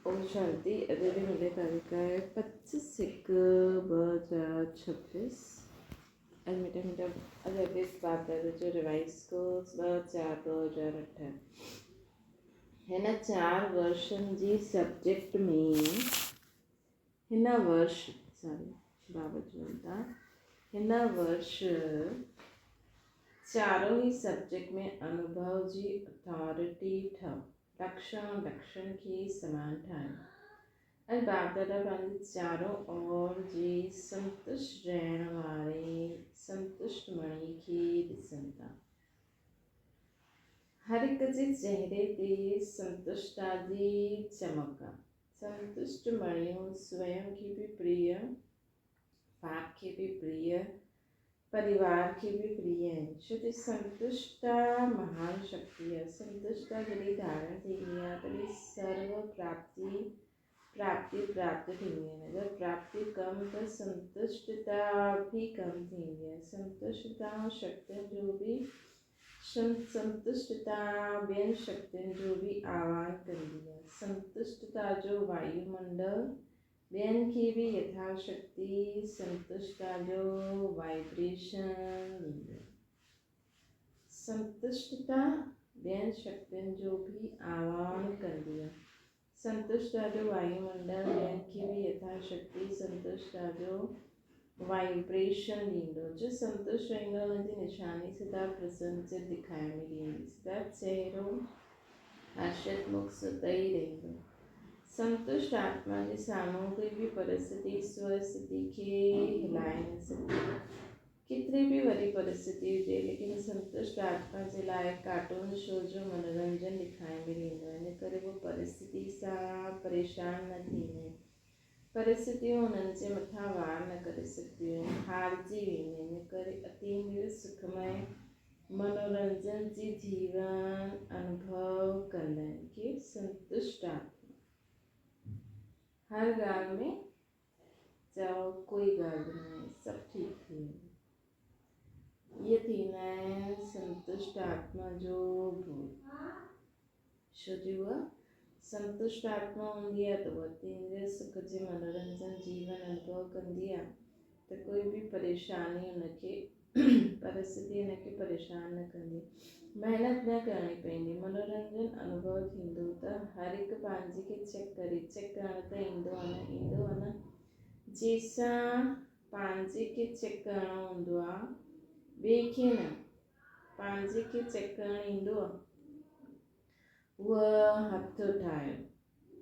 ओम शांति। अभी भी मिले तारीख है 25/1/2026। आज मीठा अजय बीस बात है जो रिवाइज को 4/4/2018 है ना। 4 वर्ष जी सब्जेक्ट में हिन वर्ष हिन वर्ष चारों ही सब्जेक्ट में अनुभव जी अथॉरिटी ठो लक्षण की समान ठान अरे बाप दादा पंहिंजे चारों ओर जी संतुष्ट रहण वारे संतुष्ट मणि खे ॾिसनि था। हर एक जे चेहरे ते संतुष्टा जी चमक। संतुष्ट मणियों स्वयं की भी प्रिय, बाप के भी प्रिय, परिवार के भी प्रिय है। छो संतुष्टा महान शक्ति है। संतुष्टा जॾहिं धारण थींदी आहे तॾहिं सर्व प्राप्ति प्राप्त थींदी आहे। अगरि प्राप्ति कम तो संतुष्टता भी कम थींदी आहे। संतुष्टता शक्तियुनि जो भी संतुष्टता ॿियनि शक्तियुनि जो भी आह्वान कंदी आहे। संतुष्टता जो वायुमंडल ॿियनि खे भी यथाशक्ति संतुष्टता जो वाइब्रेशन ॾींदो आहे। संतुष्टता ॿियनि शक्तियुनि जो भी आह्वान कंदी आहे। संतुष्टता जो वायुमंडल ॿियनि खे भी यथाशक्ति संतुष्टता जो वाइब्रेशन ॾींदो। जो संतुष्ट रहंदो हुन जी निशानी सदा प्रसन्नचित दिखाई में ॾींदी। सदा चेहरो हर्षित मुख सुतई रहंदो। संतुष्ट आत्मा जे साम्हूं कोई भी परिस्थिति स्वस्थिति खे हिलाए न सघे। केतिरी भी वॾी परिस्थिति हुजे लेकिन संतुष्ट आत्मा जे लाइ कार्टून शो जो मनोरंजन दिखाई में ईंदो आहे। इन करे वो परिस्थिति सां परेशान न थींदा आहिनि। परिस्थितियूं उन्हनि जे मथां वार न करे सघंदियूं आहिनि, हारजी वेंदा आहिनि। इन करे अतीन्द्रिय सुखमय मनोरंजन जी जीवन अनुभव कंदा आहिनि कि संतुष्ट आत्मा हर ॻाल्हि में चओ कोई ॻाल्हि न आहे, सभु ठीक थी वेंदो। ये थींदा आहिनि संतुष्ट आत्मा जो भूत। छो जो उहा संतुष्ट आत्मा हूंदी आहे त उहा अतीन्द्रिय सुख जे मनोरंजन जीवन अनुभव कंदी आहे त कोई भी परेशानी उनखे परिस्थिति उनखे परेशान न कंदी। मेहनत न करणी पवंदी। मनोरंजन अनुभव थींदो त हर हिकु पंहिंजे खे चेक करण त ईंदो आहे न। जंहिंसां पंहिंजे खे चेक करणो हूंदो आहे, ॿिए खे न, पंहिंजे खे चेक करणु ईंदो आहे। उहा हथ उठायो,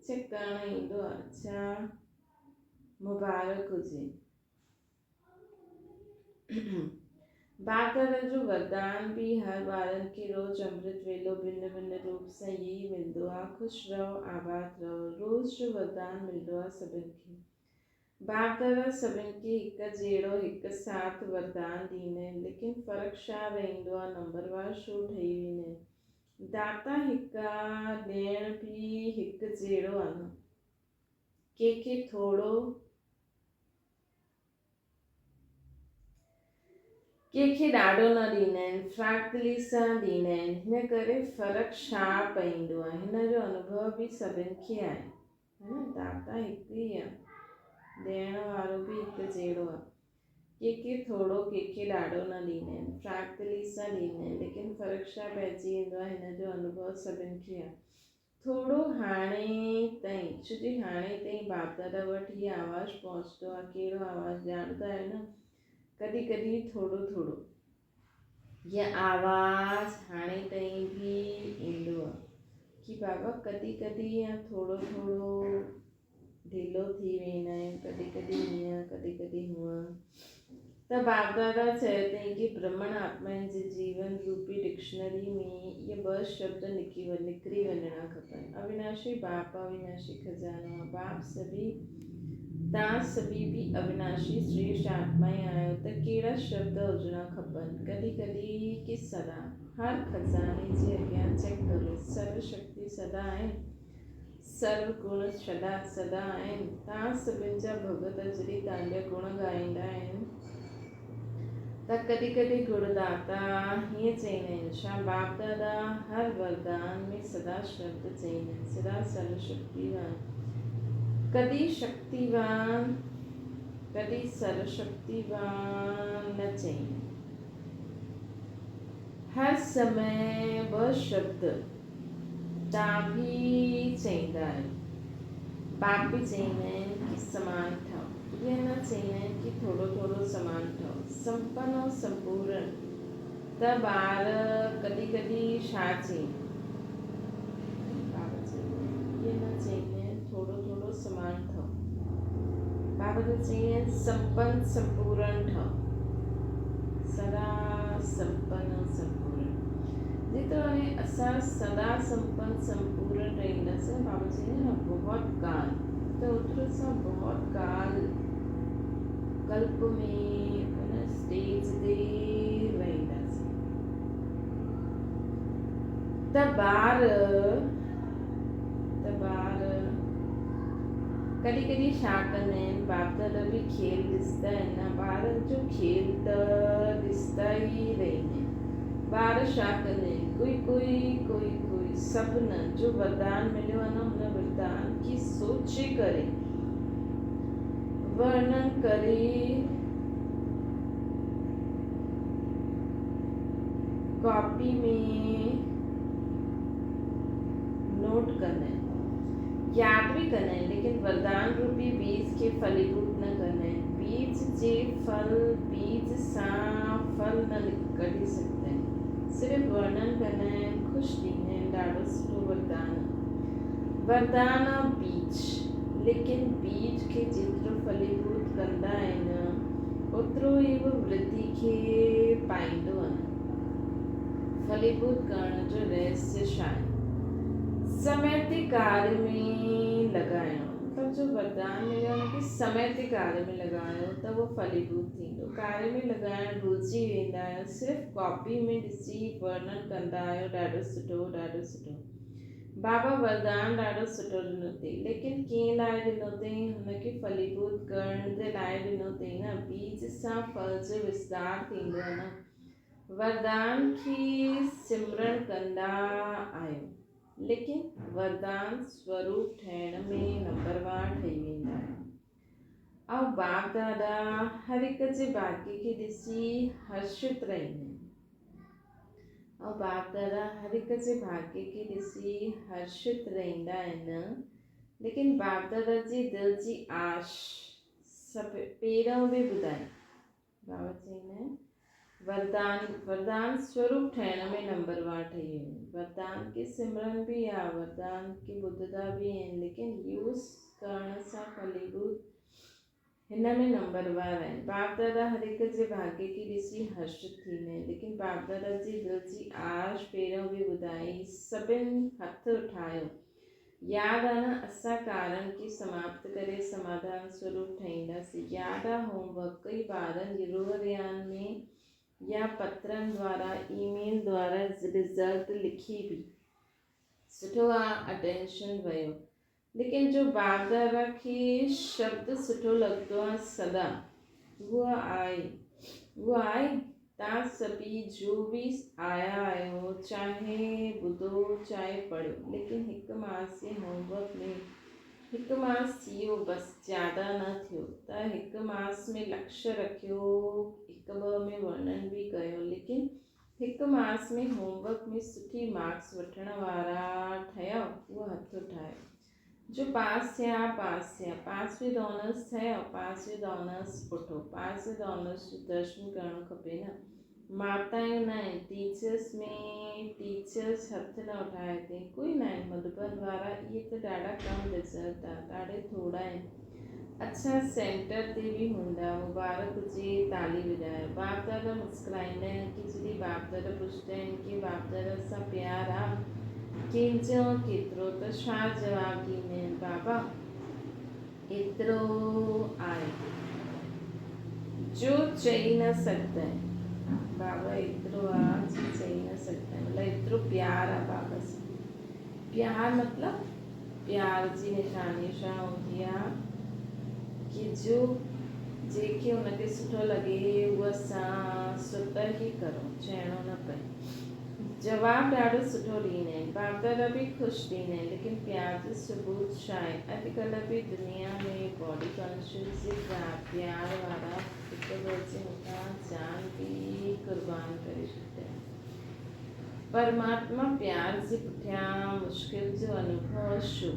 चेक करणु ईंदो आहे। अच्छा मुबारक हुजे। बाप दादा जो वरदान भी हर ॿारनि खे रोज़ अमृत वेलो भिन्न भिन्न रूप सां यही मिलंदो आहे। ख़ुशि रहो, आबाद रहो। रोज़ जो वरदान मिलंदो आहे सभिनि खे। बाप दादा सभिनि खे हिकु जहिड़ो हिकु साथ वरदान ॾींदा आहिनि, लेकिन फ़र्क़ु छा रहंदो आहे, नंबरवार छो ठही वेंदा आहिनि। दाता हिकु आहे, ॾियण भी हिकु जहिड़ो आहे न। कंहिंखे थोड़ो कंहिंखे ॾाढो न ॾींदा आहिनि, फ़्राकली सां ॾींदा आहिनि। हिन करे फ़र्क़ु छा पवंदो आहे। हिन जो अनुभव भी सभिनि खे आहे, है न। दाता हिकु ई आहे, ॾियण वारो भी हिकु जहिड़ो आहे। कंहिंखे थोड़ो कंहिंखे ॾाढो न ॾींदा आहिनि, फ़्राकली सां ॾींदा आहिनि, लेकिन फ़र्क़ु छा पइजी वेंदो आहे। हिन जो अनुभव सभिनि खे आहे। थोड़ो हाणे ताईं, छो जो हाणे ताईं बाप दादा वटि हीअ आवाज़ पहुचंदो आहे। कहिड़ो आवाज़ ॼाणंदा आहियो न। कॾहिं कॾहिं थोड़ो थोड़ो ये आवाज़ हाणे ताईं भी ईंदो आहे कि बाबा कॾहिं कॾहिं या थोड़ो थोड़ो ढीलो थी वेंदा आहिनि, कॾहिं कॾहिं हीअं कॾहिं कॾहिं हूअं। त बाप दादा चयो अथई कि ब्रह्मण आत्माउनि जे जीवन रूपी डिक्शनरी में इहे 2 शब्द निकिरी वञणा खपनि। अविनाशी बाप, अविनाशी खजानो। बाप सभी तव्हां सभी भी अविनाशी श्रेष्ठ आत्माएं आहियो त कहिड़ा शब्द हुजणा खपनि। कॾहिं कॾहिं कि सदा। हर खजाने जे अॻियां चेक करो। सर्व शक्ति सदा आहिनि, सर्व गुण सदा आहिनि। तव्हां सभिनि जा भगत जॾहिं तव्हांजा गुण ॻाईंदा आहिनि त कॾहिं कॾहिं गुरुदाता हीअं चईंदा आहिनि छा बाप दादा हर वरदान में सदा शब्द चईंदा आहिनि सदा सर्वशक्तिवान कॾहिं शक्तिवान कॾहिं सर्वशक्तिवान न चईंदा हर समय ॿ शब्द तव्हां बि चईंदा आहियो बाप बि चईंदा आहिनि कि समान ठहो ईअं न चईंदा आहिनि कि थोरो थोरो समान ठहो संपन्न और संपूर्ण त ॿार कॾहिं कॾहिं छा चईंदा ॿार चईंदा आहिनि ईअं न चईंदा आहिनि थोरो थोरो समान ठहो ॿार त चईंदा आहिनि संपन्न संपूर्ण ठहो सदा संपन्न और संपूर्ण जेतोणे असां सदा संपन्न संपूर्ण रहंदासीं बाबा चईंदा न बहुत काल त ओतिरो असां बहुत काल कल्प में उन स्टेज ते रहंदासीं त ॿार कॾहिं कॾहिं छा कंदा आहिनि बाप दादा बि खेल ॾिसंदा आहिनि न ॿारनि जो खेल त ॾिसंदा ई रहंदा आहिनि ॿार छा कंदा आहिनि कोई सभु न जो वरदान मिलियो आहे न हुन वरदान की सोचे करे वर्णन करे कॉपी में नोट कंदा आहिनि याद भी करना है लेकिन वरदान रूपी बीज के फलीभूत न करना है बीज जे फल बीज सां फल न कढी सकते हैं सिर्फ वर्णन करना है खुश थींदा आहिनि ॾाढो सुठो वरदान बीज लेकिन बीज खे जेतिरो फलीभूत कंदा आहिनि ओतिरो ई वृद्धि खे पाईंदो आहे फलीभूत करण जो रहस्य छा आहे समय ते कार्य में लॻाइणो मतलब जो वरदान मिलियो आहे कि समय ते कार्य में लॻायो त उहो फलीभूत थींदो कार्य में लॻाइण भुलिजी वेंदा आहियो सिर्फ़ु कॉपी में ॾिसी वर्णन कंदा आहियो ॾाढो सुठो बाबा वरदान ॾाढो सुठो ॾिनो अथई लेकिन कंहिं लाइ ॾिनो अथई हुनखे फलीभूत करण जे लाइ ॾिनो अथई न बीज सां फल जो विस्तार थींदो आहे न वरदान खे सिमरण कंदा आहियो लेकिन वरदान स्वरूप ठहिण में नंबरवार ठही वेंदा आहिनि ऐं बाप दादा हर हिक जे भाग्य खे ॾिसी हर्षित रहंदा आहिनि ऐं बाप दादा हर हिक जे भाग्य खे ॾिसी हर्षित रहंदा आहिनि लेकिन बाप दादा जी दिलि जी आश सभु पहिरियों बि ॿुधाई बाबा चईंदा आहिनि वरदान स्वरूप ठहिण में नंबरवार ठही वेंदो वरदान के सिमरन भी आहे वरदान के ॿुधंदा भी आहिनि लेकिन यूज़ करण सां फलीभूत हिन में नंबरवार आहिनि बाप दादा हर हिक जे भाग्य खे ॾिसी हर्षित थींदा आहिनि लेकिन बाप दादा जी दिलि जी आश पहिरियों बि ॿुधाई सभिनि हथ उठायो यादि आहे न असां कारण खे समाप्त करे समाधान स्वरूप ठहींदासीं यादि आहे होमवर्क कई ॿारनि रोहरियान में या पत्रनि द्वारा ईमेल द्वारा रिज़ल्ट लिखी बि सुठो आहे अटेंशन वियो लेकिन जो बाप दादा खे शब्द सुठो लॻंदो आहे सदा उहो आहे तव्हां सभी जो बि आया आहियो चाहे ॿुधो चाहे पढ़ियो लेकिन हिकु मास जे होमवर्क में हिकु मास थी वियो बसि ज़्यादा न थियो त हिकु मास में लक्ष्य रखियो हिकु ॿ में वर्णन बि कयो लेकिन हिकु मास में होमवर्क में सुठी मार्क्स वठण वारा ठहियो उहो हथ उठायो जो पास थिया पास विद ऑनर्स ठहियो पास विद ऑनर्स पुठो पास विद ऑनर्स जो दर्शन करणु खपे न माताऊं न आहिनि टीचर्स में टीचर्स हथ न उठाए अथई कोई न आहिनि मधुबन वारा इहे त ॾाढा कम रिज़ल्ट आहे ॾाढे थोरा आहिनि अच्छा सेंटर ते बि हूंदा मुबारक हुजे ताली वॼायो बाप दादा मुस्कुराईंदा आहिनि कि जॾहिं बाप दादा पुछंदा आहिनि कि बाप दादा सां प्यार आहे कंहिंजो केतिरो त छा जवाबु ॾींदा आहिनि बाबा एतिरो आहे जो चई न सघंदा आहिनि बाबा एतिरो आहे जो चई न सघंदा आहिनि मतिलबु एतिरो प्यार आहे बाबा सां प्यार मतिलबु प्यार जी निशानी छा हूंदी आहे कि जो जेके हुनखे सुठो लॻे उहो असां स्वतः ई करूं, चइणो न पए। जवाबु ॾाढो सुठो ॾींदा आहिनि, बाप दादा बि ख़ुशि थींदा आहिनि, लेकिन प्यार जो सबूत छा आहे? अॼुकल्ह बि दुनिया में बॉडी कॉन्शियस जे प्यार वारा हिक ॿिए जे मथां जान बि क़ुर्बान करे छॾींदा आहिनि। परमात्मा प्यार जे पुठियां मुश्किल जो अनुभव छो?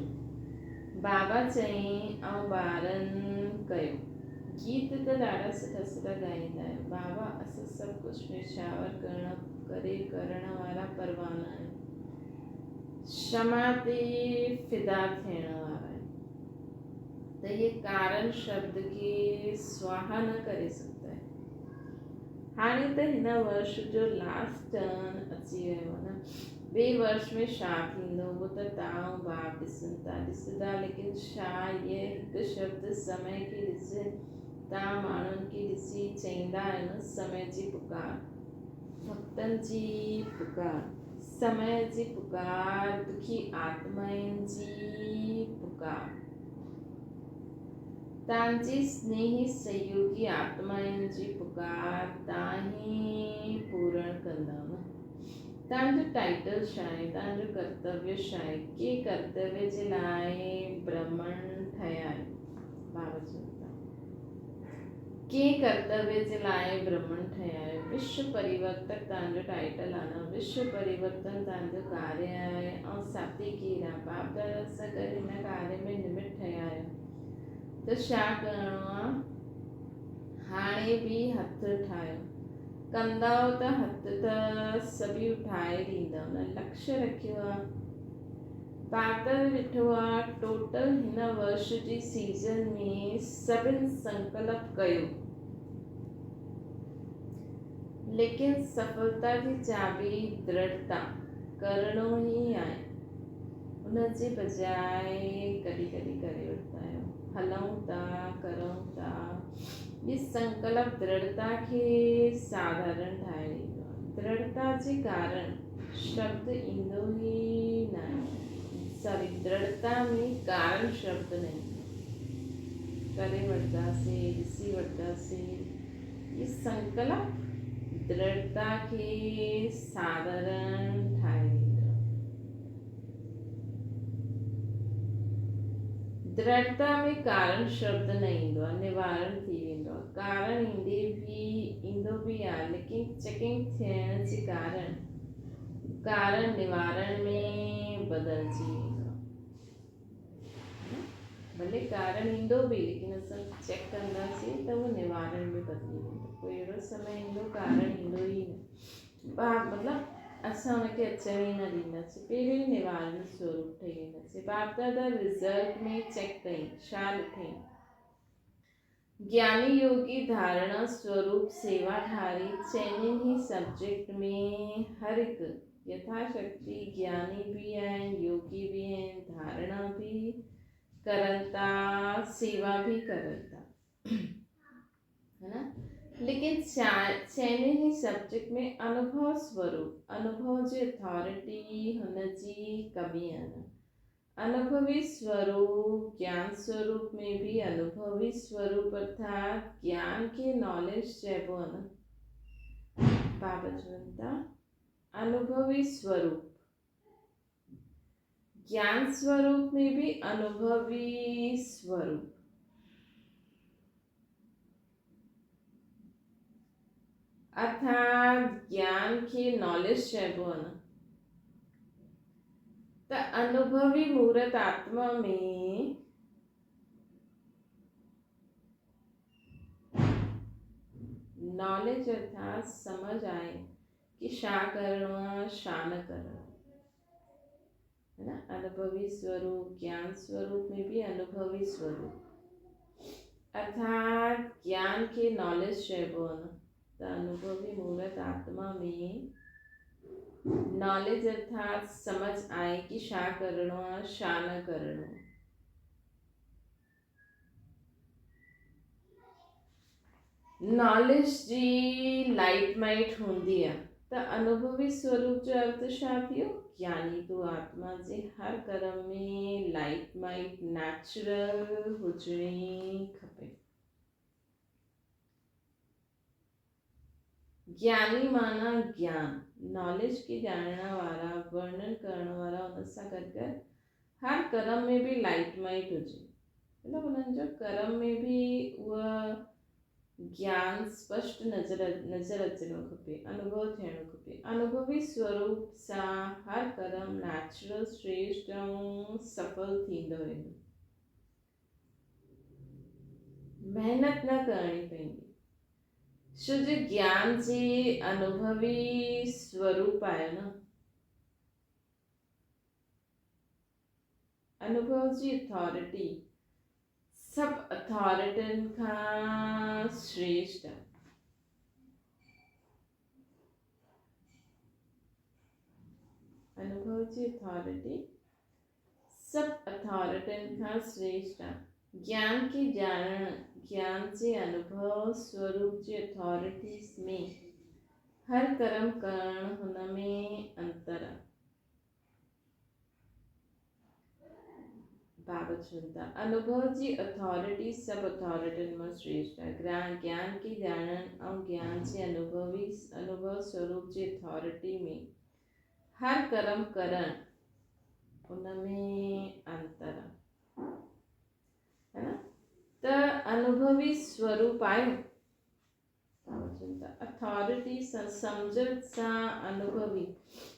बाबा चईं ऐं ॿारनि कयो। गीत त ॾाढा सुठा सुठा ॻाईंदा आहियो बाबा, असां सभु कुझु निशावर करण वारा परवाना आहियूं, क्षमा ते फिदा थियण वारा आहियूं। त ये कारण शब्द खे स्वाहा न करे सघंदा आहियूं। हाणे त हिन वर्ष जो लास्ट टर्न अची वियो आहे न, ॿिए वर्ष में छा थींदो उहो त तव्हां बाप ॾिसंदा, लेकिन छा इहे हिकु शब्द समय खे ॾिसे तव्हां माण्हुनि खे ॾिसी चईंदा आहियो न, समय जी पुकार, भक्तनि जी पुकार, समय जी पुकार, दुखी आत्माउनि जी पुकार, तव्हांजी स्नेही सहयोगी आत्माउनि जी पुकार तव्हां ई पूर्ण कंदव न। तव्हांजो टाइटल छा आहे, तव्हांजो कर्तव्य छा आहे? के कर्तव्य जे लाइ ब्रह्मण ठहिया आहियो? बाबा चवंदा के कर्तव्य जे लाइ ब्रह्मण ठहिया आहियो? विश्व परिवर्तक तव्हांजो टाइटल आहे न, विश्व परिवर्तन तव्हांजो कार्य आहे ऐं साथी केरु आहे? बाप दादा सां गॾु हिन कार्य में निमित ठहिया आहियो। त छा करिणो आहे? हाणे बि हथु ठाहियो, कंदव त हथ त सभी उठाए ॾींदव न। लक्ष्य रखियो आहे, पातल ॾिठो आहे, टोटल हिन वर्ष जी सीज़न में सभिनि संकल्प कयो, लेकिन सफलता जी चाबी दृढ़ता करणो ई आहे। उनजे बजाय कॾहिं कॾहिं करे वठंदा आहियूं, हलूं था करूं था, ये संकल्प दृढ़ता खे साधारण ठाहे ॾींदो आहे। दृढ़ता जे कारण शब्द ईंदो ई न आहे, दृढ़ता में कारण शब्द न ईंदो, करे वठंदासीं, ॾिसी वठंदासीं। ये संकल्प दृढ़ता खे साधारण ठाहे ॾींदो। दृढ़ता में कारण शब्द न ईंदो आहे, निवारण थी वेंदो आहे। कारण ईंदो बि आहे, लेकिन चेकिंग थियण जे कारण निवारण में बदिलजी वेंदो आहे। भले कारण ईंदो बि, लेकिन असां चेक कंदासीं त उहो निवारण में बदिली वेंदो। कोई अहिड़ो समय ईंदो कारण ईंदो ई न, मतिलबु असां हुनखे अचण ई न ॾींदासीं, पहिरियों ई निवारण स्वरूप ठही वेंदासीं। बाप दादा रिज़ल्ट में चेक कई, छा ॾिठई? ज्ञानी योगी धारणा स्वरूप सेवाधारी, चइनिनि ई सब्जेक्ट में हर हिकु यथाशक्ति ज्ञानी भी आहिनि, योगी भी आहिनि, धारणा भी करनि था, सेवा भी करनि था, है ना। लेकिन चइनिनि ई सब्जेक्ट में अनुभव स्वरूप, अनुभव जी अथॉरिटी हुनजी कमी आहे न। अनुभवी स्वरूप, ज्ञान स्वरूप में भी अनुभवी स्वरूप अर्थात ज्ञान के नॉलेज चइबो आहे न। बाबा चवनि था अनुभवी स्वरूप, ज्ञान स्वरूप में भी अनुभवी स्वरूप, अर्थात ज्ञान के नॉलेज चइबो आहे न। त अनुभवी मूर्त आत्मा में नॉलेज अर्थात समझ आए कि छा करिणो आहे, छा न करिणो है ना। अनुभवी स्वरूप, ज्ञान स्वरूप में भी अनुभवी स्वरूप, अर्थात ज्ञान के नॉलेज चइबो आहे न। त अनुभवी मूर्त आत्मा में नॉलेज अर्थात समझ आए कि छा करिणो आहे, छा न करिणो आहे। नॉलेज जी लाइट माइट हूंदी आहे, त अनुभवी स्वरूप जो अर्थ छा थियो? ज्ञानी तूं आत्मा जे हर कर्म में लाइट माइट नेचुरल हुजणी खपे। ज्ञानी माना ज्ञान, नॉलेज की ॼाणण वारा, वर्णन करण वारा, उन सां गॾु गॾु हर कर्म में भी लाइट माइट हुजे, मतलब उन्हनि जो कर्म में भी उहा ज्ञान स्पष्ट नज़र अचणो खपे, अनुभव थियणो खपे। अनुभवी स्वरूप सां हर कर्म नेचुरल, श्रेष्ठ ऐं सफल थींदो वेंदो। महिनत न करणी पवंदी, छो जो ज्ञान जे अनुभवी स्वरूप आहे न, अनुभव जी अथॉरिटी सब अथॉरिटियुनि खां श्रेष्ठ आहे। अनुभव जी अथॉरिटी सब अथॉरिटियुनि खां श्रेष्ठ आहे। ज्ञान की ॼाणण, ज्ञान जे अनुभव स्वरूप जी अथॉरिटीज़ में हर कर्म करण, हुन में अंतर आहे। बाबा चवनि था अनुभव जी अथॉरिटी सब अथॉरिटियुनि मां श्रेष्ठ आहे। ज्ञान की ॼाणण ऐं ज्ञान जे अनुभव स्वरूप जी अथॉरिटी में हर कर्म करण, उनमें अंतर आहे, है ना। त अनुभवी स्वरूप आहे, अथॉरिटी सम्झण सां अनुभवी,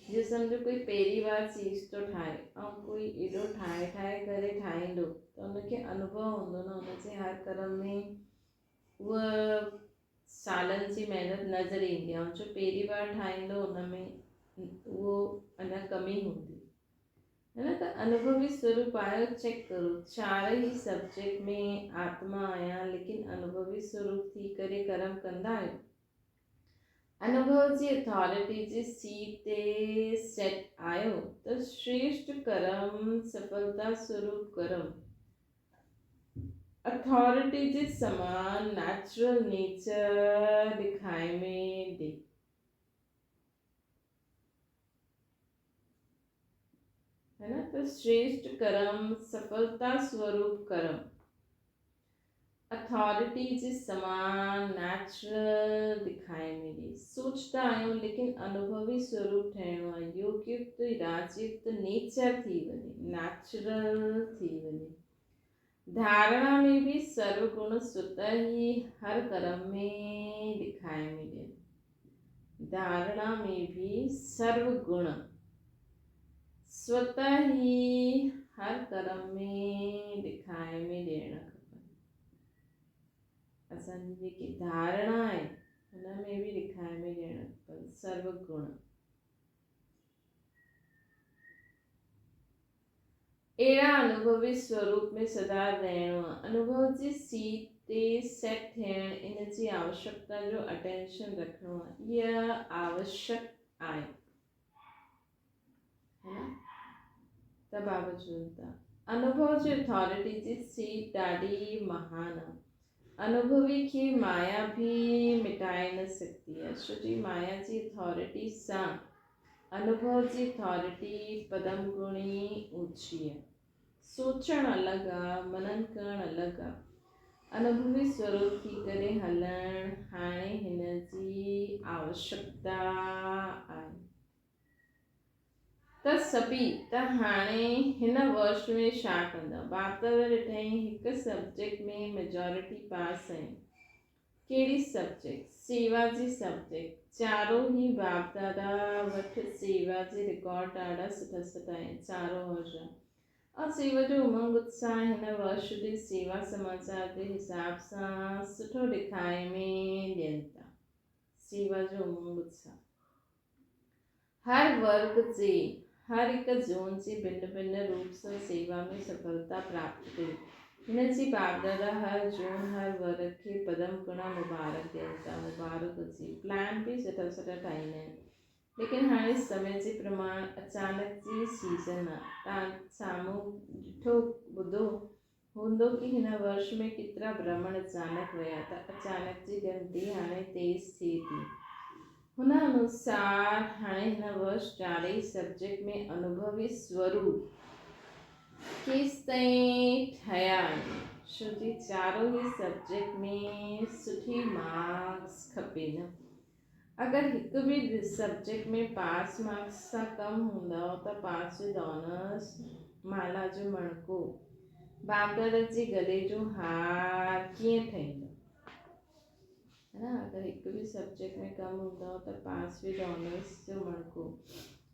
जीअं सम्झो कोई पहिरीं बार चीज़ थो ठाहे ऐं कोई एॾो ठाहे ठाहे करे ठाहींदो त उनखे अनुभव हूंदो न, उनजे हर कर्म में उहा सालनि जी महिनत नज़र ईंदी आहे। जो पहिरीं बार ठाहींदो उनमें उहो अञा कमी हूंदी, है ना। त अनुभवी स्वरूप आयो, चेक करो, चार ही सब्जेक्ट में आत्मा आया लेकिन अनुभवी स्वरूप थी करे कर्म कंदा आहियो। अनुभव जी अथॉरिटी जी सीट ते सेट आयो त श्रेष्ठ कर्म, सफलता स्वरूप कर्म अथॉरिटी जे समान नेचुरल नेचर दिखाए में दे, है ना। तो श्रेष्ठ कर्म, सफलता स्वरूप कर्म अथॉरिटी जे समान नेचुरल दिखाए में दे। सोचता आहियूं लेकिन अनुभवी स्वरूप ठहिणो आहे, योगयुक्त राजयुक्त नेचर थी वञे, नेचुरल थी वञे। धारणा में भी सर्वगुण स्वतः ही हर कर्म में दिखाए मिले, धारणा में भी सर्वगुण स्वतः ही हर कर्म में दिखाए में ॾियणु खपनि। असांजी जेकी धारणा आहे हुन में भी दिखाए में ॾियणु खपनि सर्वगुण। अहिड़ा अनुभवी स्वरूप में सदा रहणो आहे। अनुभव जी सीट ते सेट थियण, इन जी आवश्यकता जो अटेंशन रखणो आहे, इहा आवश्यक आहे, है ना। त बाबा चवनि था अनुभव जी अथॉरिटी जी सीट ॾाढी महान आहे। अनुभवी खे माया भी मिटाए न सघंदी आहे, छो जी माया जी अथॉरिटी सां अनुभव जी अथॉरिटी पदम गुणी ऊची आहे। सोचण अलॻि आहे, मनन करण अलॻि आहे। अनुभवी स्वरूप थी करे हलण हाणे हिन जी आवश्यकता आहे। त सभी त हाणे हिन वर्ष में छा कंदा? बाप दादा ॾिठई हिकु सब्जेक्ट में मेजॉरिटी पास आहिनि। कहिड़ी सब्जेक्ट? सेवा जी सब्जेक्ट। चारों ही बाप दादा वटि सेवा जे रिकॉर्ड ॾाढा सुठा सुठा आहिनि, चारों वर्ष। और सेवा जो उमंग उत्साह हिन वर्ष जे सेवा समाचार के हिसाब सां सुठो ॾेखारे में ॾियनि था। सेवा जो उमंग उत्साह हर वर्ग जे, हर हिकु ज़ोन जे भिन्न भिन्न रूप सां सेवा में सफलता प्राप्त कई। हिन जी बाप दादा हर ज़ोन, हर वर्ग खे पदम गुणा मुबारक ॾियनि था, मुबारक हुजे। प्लान भी सुठा सुठा ठाहींदा आहिनि, लेकिन हाणे समय जे प्रमाण अचानक जी सीज़न आहे। तव्हां साम्हूं ॾिठो ॿुधो हूंदो कि हिन वर्ष में केतिरा भ्रमण अचानक विया, त अचानक जी गिनती हाणे तेज़ थिए थी। हुन अनुसार हाणे हिन वर्ष चारई सब्जेक्ट में अनुभवी स्वरूप केसि ताईं ठहिया आहिनि, छो जी चारों ही सब्जेक्ट में सुठी मार्क्स खपे न। अगर हिक भी सब्जेक्ट में पास मार्क्स सां कम हूंदव त पास विद ऑनर्स माला जो मणको बाप दादा जे गले जो हार कीअं ठहींदो, है ना। अगर हिक भी सब्जेक्ट में कम हूंदव त पास विद ऑनर्स जो मणको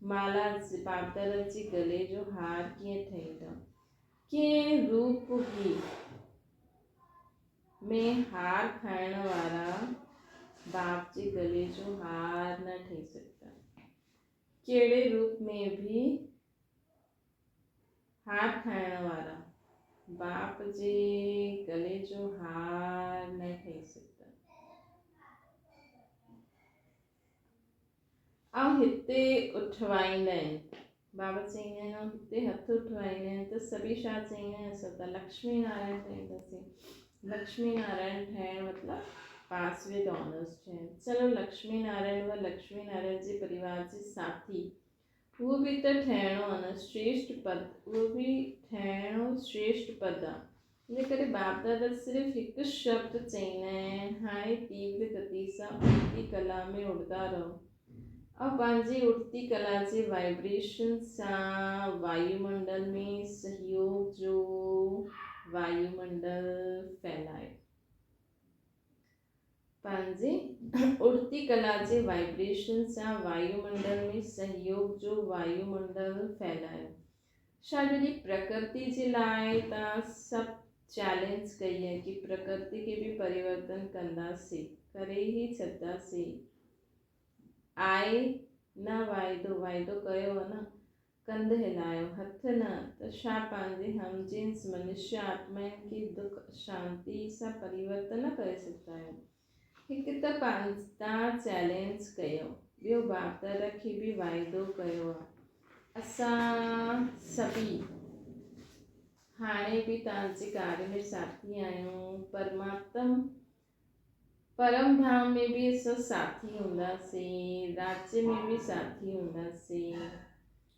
माला बाप दादा जे गले जो हार कीअं ठहींदो। कंहिं रूप ही में हार खाइण वारा बाप जे गले जो हार न ठही सकता। कहिड़े रूप में भी हार खाइण वारा बाप जे गले जो हार न ठही सकता। ऐं हिते उठवाईंदा आहिनि, बाबा चईंदा आहिनि ऐं हिते हथ उठवाईंदा आहिनि त सभी छा चईंदा आहिनि, असां त लक्ष्मी नारायण ठहींदासीं। लक्ष्मी नारायण ठहिण मतिलबु पास विद ऑनर्स ठहिण। चलो लक्ष्मी नारायण व लक्ष्मी नारायण जे परिवार जे साथी, उहो बि त ठहिणो आहे न, श्रेष्ठ पद, उहो बि ठहिणो श्रेष्ठ पद आहे। इन करे बाप दादा सिर्फ़ु हिकु शब्द चईंदा आहिनि, हाणे तीव्र गति सां उड़ती कला में उड़ंदा रहो और पंहिंजी उड़ती कला जे वाइब्रेशन सां वायुमंडल में सहयोग जो वायुमंडल फैलायो। पंहिंजे उड़ती कला जे वाइब्रेशन सां वायुमंडल में सहयोग जो वायुमंडल फैलायो। शायदि प्रकृति जे लाइ तव्हां सभु चैलेंज कई है कि प्रकृति के भी परिवर्तन कंदासीं, करे ही छॾंदासीं। आए न वाइदो, वाइदो कयो आहे न, कंध हिलायो, हथ न, त छा पंहिंजे हमजिन्स मनुष्य आत्माउनि खे दुख शांति सां परिवर्तन न करे सघंदा आहियो। हिकु त तव्हां चैलेंज कयो, ॿियो बाप दादा खे बि वाइदो कयो आहे, असां सभी हाणे बि तव्हांजे कार्य में साथी आहियूं। परम धाम में भी असां साथी हूंदासीं, राज्य में भी साथी हूंदासीं।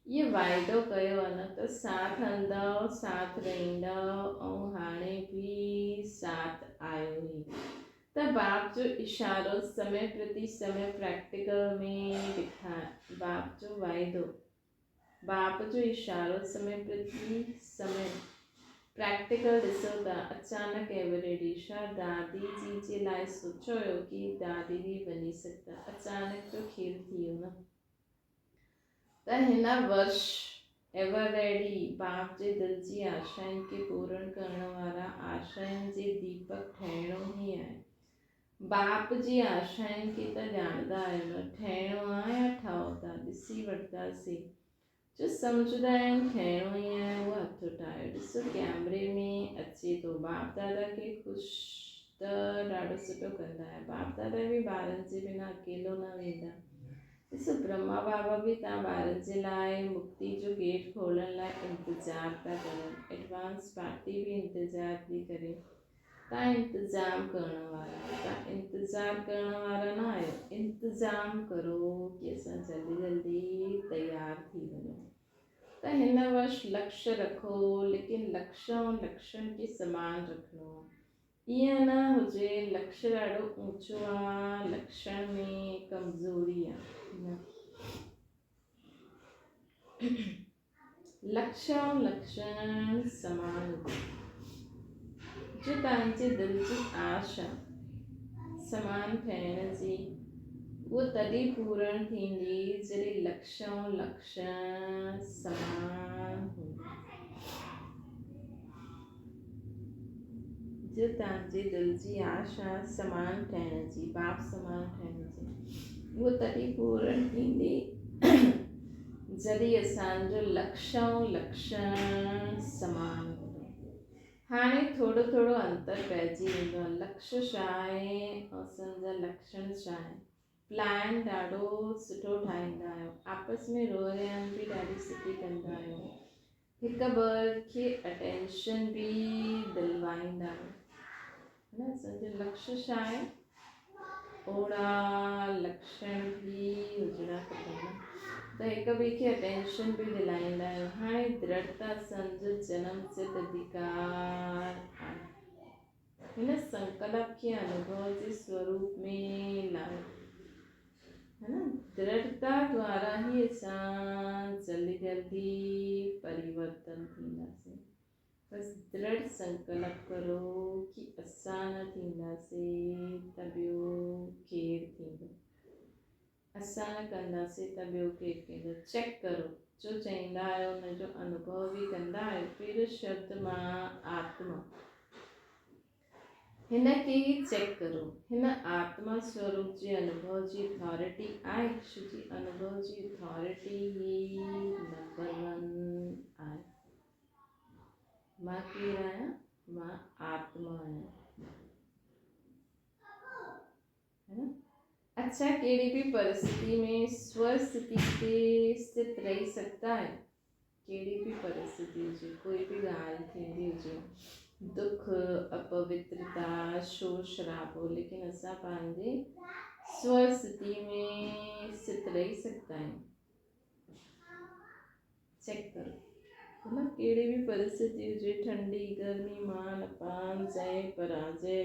ये वाइदो कयो आहे न, त साथ हलंदव, साथ रहंदव ऐं हाणे भी साथ आयो ई। त बाप जो इशारो समय प्रति समय प्रैक्टिकल में ॾेखार, बाप जो वाइदो, बाप जो इशारो समय प्रति समय प्रैक्टिकल ॾिसो था। अचानक एवरेडी छा दादी जी जे लाइ सोचियो हुयो कि दादी भी वञी सघंदा, अचानक जो खेल थी वियो न। त हिन वर्ष एवर रेडी बाप जे दिल जी आशाउनि खे पूर्ण करण वारा आशाउनि जे दीपक ठहिणो ई आहे। बाप जी आशाउनि खे त ॼाणंदा आहियो न, ठहिणो आहे या ठहो था, ॾिसी वठंदासीं। जो सम्झंदा आहिनि ठहिणो ई आहे उहो हथ उठायो। ॾिसो कैमरे में अचे थो, बाप दादा खे ख़ुशि त ॾाढो सुठो कंदा आहियो। बाप दादा भी ॿारनि जे बिना अकेलो न वेंदा। ॾिसो ब्रह्मा बाबा भी तव्हां ॿारनि जे लाइ मुक्ति जो गेट खोलण लाइ इंतज़ारु था करनि, एडवांस पार्टी भी इंतज़ारु थी करे। तव्हां इंतज़ाम करण वारा, तव्हां इंतज़ारु करण वारा न आहियो, इंतज़ाम करो कि असां जल्दी जल्दी तैयार थी वञूं। त हिन वर्ष लक्ष्य रखो, लेकिन लक्ष्य ऐं लक्षण खे समान रखिणो आहे। ईअं न हुजे लक्ष्य ॾाढो ऊंचो आहे, लक्षण में कमज़ोरी आहे। लक्ष्य ऐं लक्षण समान हुजे। जो तव्हांजे दिल जी आश आहे समान ठहिण जी, वो तॾहिं पूर्ण थींदी जॾहिं लक्ष्य ऐं लक्षण समान हूंदा। जो तव्हांजे दिल जी आश आहे समान ठहिण जी, बाप समान ठहिण जी, वो तॾहिं पूर्ण थींदी जॾहिं असांजो लक्ष्य ऐं लक्षण समान हूंदो। हाणे थोड़ो थोड़ो अंतर पइजी वेंदो आहे। लक्ष्य छा आहे ऐं असांजा लक्षण छा आहिनि। प्लान ॾाढो सुठो ठाहींदा आहियो, आपस में रोयान भी ॾाढी सुठी कंदा आहियो, हिक ॿिए खे अटेंशन भी दिलवाईंदा आहियो, है न। असांजो लक्ष्य छा आहे, ओड़ा लक्षण भी हुजणा खपनि, त हिक ॿिए खे अटेंशन भी दिलाईंदा आहियो। हाणे दृढ़ता असांजो जन्म सिद्ध अधिकार आहे। हिन संकल्प खे अनुभव जे स्वरूप में लाओ। है ना। दृढ़ता द्वारा ही असां जल्दी परिवर्तन थींदासीं। बस दृढ़ संकल्प करो कि असां न थींदासीं त ॿियो केरु थींदो, असां न कंदासीं त ॿियो केरु कंदो। चेक करो, जो चईंदा आहियो हुनजो अनुभव बि कंदा आहियो। पहिरियों शब्द मां आत्मा, हिन खे चेक करो। हिन आत्मा स्वरूप जे अनुभव जी अथॉरिटी आहे। छो जी अनुभव जी अथॉरिटी ही नंबर 1 आहे। मां केरु आहियां? मां आत्मा आहियां, है ना। अच्छा, कहिड़ी भी परिस्थिति में स्वस्थिति पे स्थित रही सकता है। कहिड़ी भी परिस्थिति हुजे, कोई भी ॻाल्हि थींदी हुजे, दुख, अपवित्रता, शोर शराबो, लेकिन असां पंहिंजे स्वस्थिति में स्थित रही सकता आहियूं। चेक करो, मतलब कहिड़ी भी परिस्थिति हुजे, ठंडी, गर्मी, मान, अपान, जय, पराजय,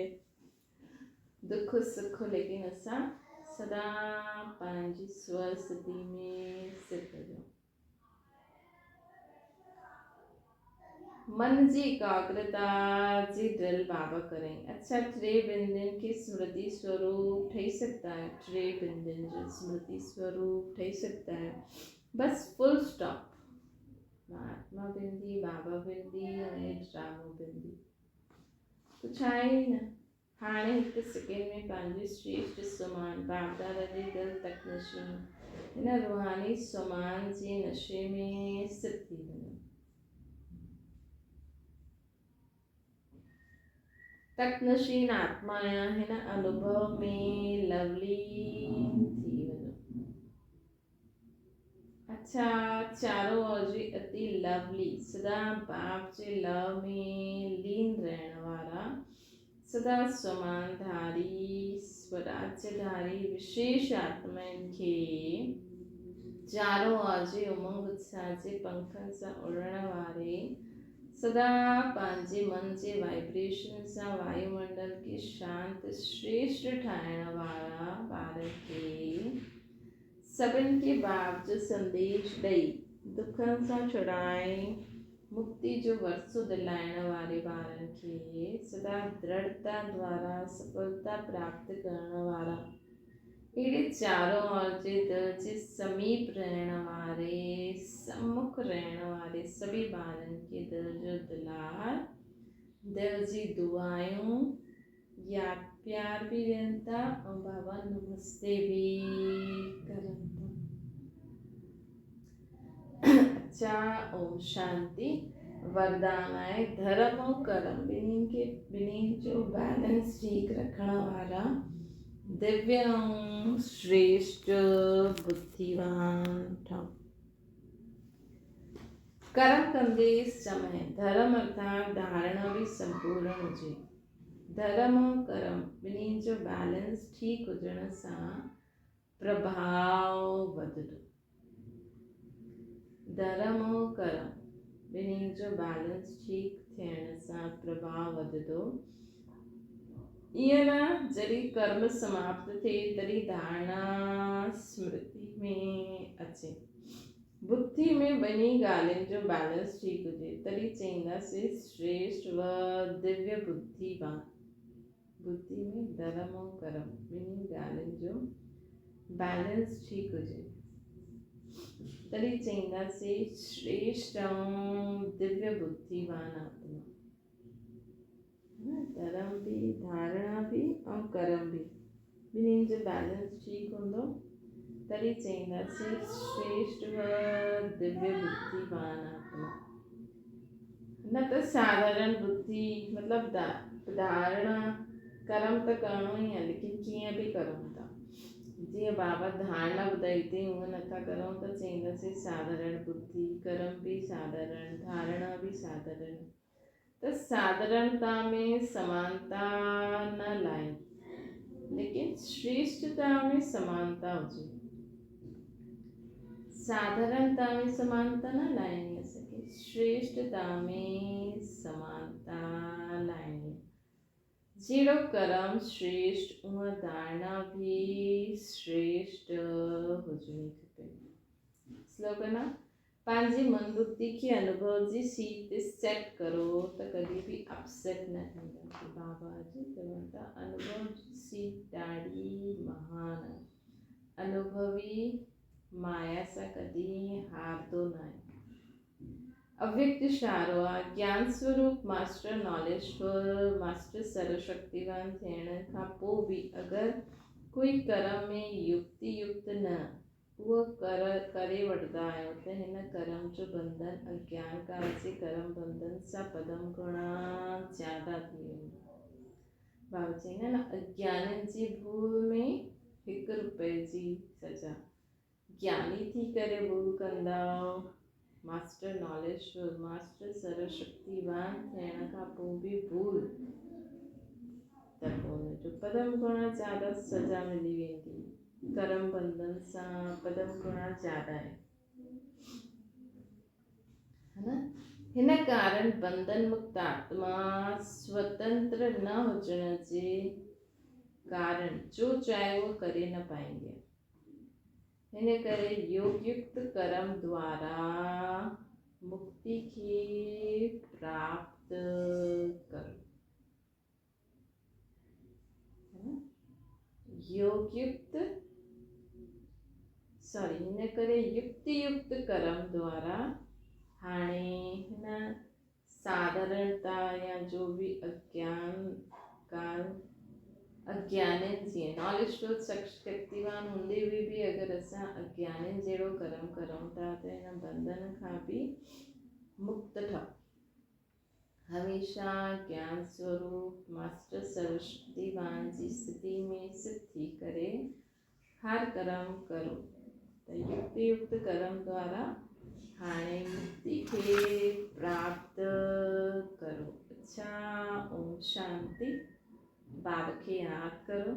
दुख, सुख, लेकिन असां सदा पंहिंजी स्वस्थिति में स्थित हुजूं। मन जी एकाग्रता जी ड्रिल बाबा करें। अच्छा, टे बिंदुनि खे स्मृति स्वरूप ठही सकता है। टे बिंदुनि जो स्मृति स्वरूप ठही सकता है। बस फुल स्टॉप। महात्मा बिंदी, बाबा बिंदी ऐं ड्रामो बिंदी, कुझु आहे ई न। हाणे हिकु सेकेंड में पंहिंजी श्रेष्ठ सुमान बाप दादा जे दिल तकनशी हिन रूहानी सुमान जे नशे में स्थित थी वञो। तकनशीन आत्मा आहियां, हिन अनुभव में लवलीन थी वञो। अच्छा, चारों ओर जी अति लवली, सदा बाप जे लव में लीन रहण वारा, सदा समानधारी, स्वराज्यधारी विशेष आत्माउनि खे चारों ओर जे उमंग उत्साह जे पंखनि सां उड़ण वारे, सदा पंहिंजे मन जे वाइब्रेशन सां वायुमंडल खे शांत श्रेष्ठ ठाहिण वारा ॿार खे, सभिनि खे बाप जो संदेश ॾेई दुखनि सां छुड़ाए मुक्ति जो वरसो दिलाइण वारे ॿारनि खे, सदा दृढ़ता द्वारा सफलता प्राप्त करण वारा, अहिड़े चारों ओर जे दिल जे समीप रहण वारे, सम्मुख रहण वारे सभी ॿारनि खे दिल जो दुलार, दिल जी दुआयूं, याद प्यार भी ॾियनि था ऐं बाबा नमस्ते भी करनि था। अच्छा, ओम शांति। वरदान आहे धर्म और कर्म ॿिन्हिनि जो बैलेंस ठीक रखण वारा दिव्य ऐं श्रेष्ठ बुद्धिवान ठहो। कर्म कंदे समय धर्म अर्थात धारणा भी संपूर्ण हुजे। धर्म और कर्म ॿिन्हिनि जो बैलेंस ठीक हुजण सां प्रभाव वधंदो। धर्म और कर्म ॿिन्हिनि जो बैलेंस ठीक थियण सां प्रभाव वधंदो। ईअं न जॾहिं कर्म समाप्त थिए तॾहिं धारणा स्मृति में अचे। बुद्धि में ॿिन्ही ॻाल्हियुनि जो बैलेंस ठीक हुजे तॾहिं चईंदासीं श्रेष्ठ व दिव्य बुद्धिवान। बुद्धि में धर्म और कर्म ॿिन्ही ॻाल्हियुनि जो बैलेंस ठीक हुजे तॾहिं चईंदासीं श्रेष्ठ ऐं दिव्य बुद्धिवान आत्मा। धर्म भी, धारणा भी ऐं कर्म भी ॿिन्हिनि जो बैलेंस ठीक हूंदो तॾहिं चईंदासीं श्रेष्ठ व दिव्य बुद्धिवान आत्मा। न त साधारण बुद्धि मतिलबु धारणा कर्म त करिणो ई आहे, लेकिन कीअं बि करूं था। जीअं बाबा धारणा ॿुधाई अथई उहा नथा करूं त चईंदासीं साधारण बुद्धि, कर्म भी साधारण, धारणा भी साधारण। त साधारणता में समानता न लाइन, लेकिन श्रेष्ठता में समानता हुजे। साधारणता में समानता न लाइणी असांखे, श्रेष्ठता में समानता लाइणी। जहिड़ो कर्म श्रेष्ठ उहा धारणा भी श्रेष्ठ हुजणी खपे। स्लोगन आहे पंहिंजी मन बुद्धि खे अनुभव जी सीट ते सेट करो त कॾहिं बि अपसेट न थींदा। बाबा जी चवनि था अनुभव जी सीट ॾाढी महान आहे। अनुभवी माया सां कॾहिं हारदो न आहे। अव्यक्त इशारो आहे ज्ञान स्वरूप मास्टर नॉलेजफुल मास्टर सर्वशक्तिवान थियण खां पोइ बि अगरि कोई कर्म में युक्ति युक्त न उहो करे वठंदा आहियो त हिन कर्म जो बंधन अज्ञान काल जे कर्म बंधन सां पदम गुणा ज़्यादा थी वेंदो। बाबा चवंदा आहिनि अज्ञाननि जी भूल में ₹1 जी सज़ा। ज्ञानी थी करे भूल कंदा मास्टर नॉलेजफुल मास्टर सर्वशक्तिवान थियण खां पोइ बि भूल त पोइ हुनजो पदम गुणा ज़्यादा सज़ा मिली वेंदी। कर्म बंधन सां पदम गुणा ज़्यादा आहे न। हिन कारण बंधन मुक्त आत्मा स्वतंत्र न हुजण जे कारण जो चाहे वो करे न पाएंगे। हिन करे योग युक्त कर्म द्वारा मुक्ति खे प्राप्त करो। योग युक्त हिन करे युक्ति युक्त कर्म द्वारा हाणे हिन साधारणता या जो भी अज्ञाननि जी नॉलेजफुल शक्तिवान हूंदे हुए भी अगरि असां अज्ञाननि जहिड़ो कर्म करूं था त हिन बंधन खां बि मुक्त ठहूं। हमेशा ज्ञान स्वरूप मास्टर सर्वशक्तिवान जी स्थिति में स्थित थी करे हर कर्म करो त युक्ति युक्त कर्म द्वारा हाणे मुक्ति खे प्राप्त करो। अच्छा, ओम शांति। बाबा खे याद करो।